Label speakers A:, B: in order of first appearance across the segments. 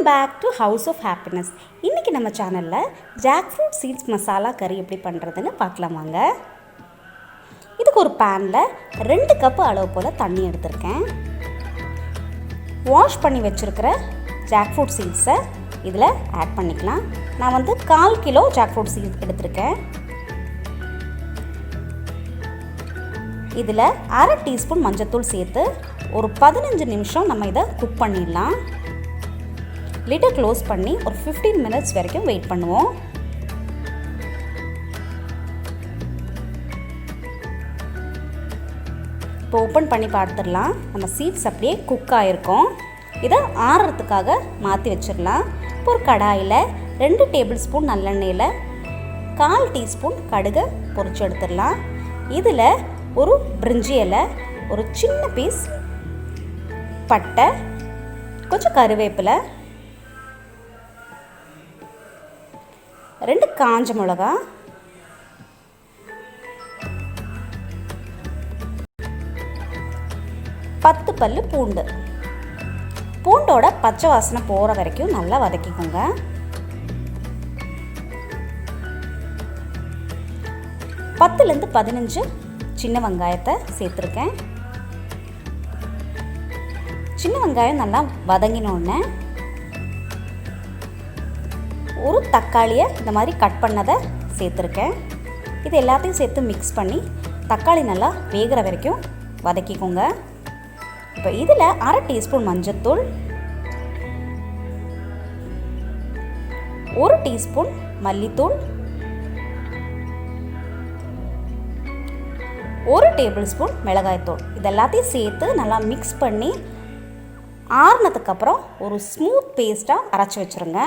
A: Welcome back to house of happiness. இன்றைக்கி நம்ம சேனலில் ஜாக் ஃப்ரூட் சீட்ஸ் மசாலா கறி எப்படி பண்ணுறதுன்னு பார்க்கலாம் வாங்க. இதுக்கு ஒரு பேனில் 2 கப்பு அளவு போல் தண்ணி எடுத்திருக்கேன். வாஷ் பண்ணி வச்சுருக்கிற ஜாக் ஃப்ரூட் சீட்ஸை இதில் ஆட் பண்ணிக்கலாம். நான் 1/4 கிலோ ஜாக் ஃப்ரூட் சீட்ஸ் எடுத்திருக்கேன். இதில் 1/2 டீஸ்பூன் மஞ்சத்தூள் சேர்த்து ஒரு 15 நிமிஷம் நம்ம இதை குக் பண்ணிடலாம். லிட்டை க்ளோஸ் பண்ணி ஒரு 15 மினிட்ஸ் வரைக்கும் வெயிட் பண்ணுவோம். இப்போ ஓப்பன் பண்ணி பார்த்துடலாம். நம்ம சீட்ஸ் அப்படியே குக் ஆகிருக்கோம். இதை ஆறுறதுக்காக மாற்றி வச்சிடலாம். இப்போ ஒரு கடாயில் 2 டேபிள் ஸ்பூன் நல்லெண்ணெயில் 1/4 டீஸ்பூன் கடுகை பொரிச்சு எடுத்துடலாம். இதில் ஒரு பிரிஞ்சி இலை, ஒரு சின்ன பீஸ் பட்டை, கொஞ்சம் கருவேப்பிலை, 2 காஞ்ச மிளகா, 10 பல்லு பூண்டு. பூண்டோட பச்சை வாசனை போகிற வரைக்கும் நல்லா வதக்கிக்கோங்க. பத்துலேருந்து 15 சின்ன வெங்காயத்தை சேர்த்துருக்கேன். சின்ன வெங்காயம் நல்லா வதங்கினோடனே ஒரு தக்காளியை இந்த மாதிரி கட் பண்ணதை சேர்த்துருக்கேன். இது எல்லாத்தையும் சேர்த்து மிக்ஸ் பண்ணி தக்காளி நல்லா வேகிற வரைக்கும் வதக்கிக்கோங்க. இப்போ இதில் 1/2 டீஸ்பூன் மஞ்சத்தூள், 1 டீஸ்பூன் மல்லித்தூள், 1 டேபிள் ஸ்பூன் மிளகாய்த்தூள் இதெல்லாத்தையும் சேர்த்து நல்லா மிக்ஸ் பண்ணி ஆறுனதுக்கப்புறம் ஒரு ஸ்மூத் பேஸ்ட்டாக அரைச்சி வச்சுருங்க.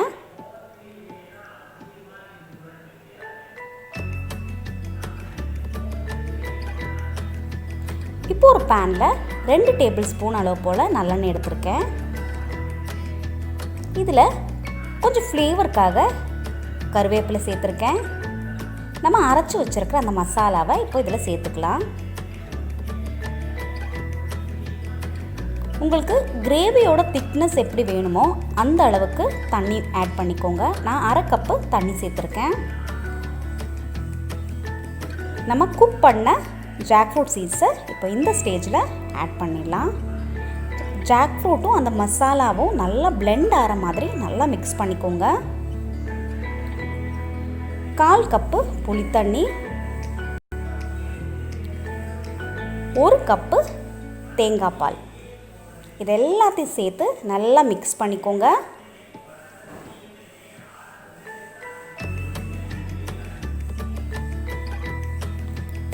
A: இப்போ ஒரு பேனில் 2 டேபிள் ஸ்பூன் அளவு போல் நல்லெண்ணெய் எடுத்திருக்கேன். இதில் கொஞ்சம் ஃப்ளேவருக்காக கருவேப்பிலை சேர்த்துருக்கேன். நம்ம அரைச்சி வச்சுருக்கிற அந்த மசாலாவை இப்போ இதில் சேர்த்துக்கலாம். உங்களுக்கு கிரேவியோட திக்னஸ் எப்படி வேணுமோ அந்த அளவுக்கு தண்ணி ஆட் பண்ணிக்கோங்க. நான் 1/2 கப்பு தண்ணி சேர்த்துருக்கேன். நம்ம குக் பண்ண ஜாக் ஃப்ரூட் சீட்ஸை இப்போ இந்த ஸ்டேஜில் ஆட் பண்ணிடலாம். ஜாக் ஃப்ரூட்டும் அந்த மசாலாவும் நல்லா பிளெண்ட் ஆகிற மாதிரி நல்லா மிக்ஸ் பண்ணிக்கோங்க. 1/4 கப்பு புளித்தண்ணி, 1 கப்பு தேங்காய் பால் இது எல்லாத்தையும் சேர்த்து நல்லா மிக்ஸ் பண்ணிக்கோங்க.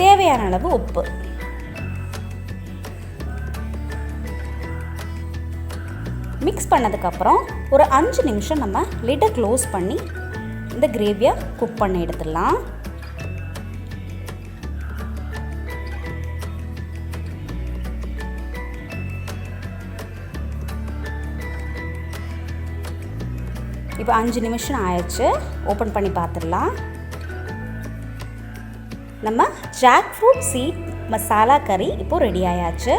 A: தேவையான அளவு உப்பு. மிக்ஸ் பண்ணதுக்கப்புறம் ஒரு 5 நிமிஷம் நம்ம லிட்டை க்ளோஸ் பண்ணி இந்த கிரேவியை குக் பண்ணி எடுத்துடலாம். இப்போ 5 நிமிஷம் ஆயிடுச்சு. ஓப்பன் பண்ணி பார்த்துடலாம். நம்ம ஜாக் ஃப்ரூட் சீட் மசாலா கறி இப்போது ரெடி ஆயாச்சு.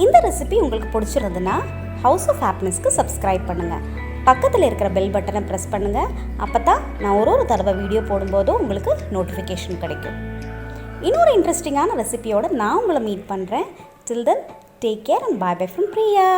A: இந்த ரெசிபி உங்களுக்கு பிடிச்சிருந்ததுன்னா ஹவுஸ் ஆஃப் ஹாப்பினஸ்க்கு சப்ஸ்கிரைப் பண்ணுங்கள். பக்கத்தில் இருக்கிற பெல் பட்டனை ப்ரெஸ் பண்ணுங்கள். அப்போ தான் நான் ஒரு தடவை வீடியோ போடும்போதும் உங்களுக்கு நோட்டிஃபிகேஷன் கிடைக்கும். இன்னொரு இன்ட்ரெஸ்டிங்கான ரெசிபியோடு நான் உங்களை மீட் பண்ணுறேன். Till then take care and bye bye from Priya.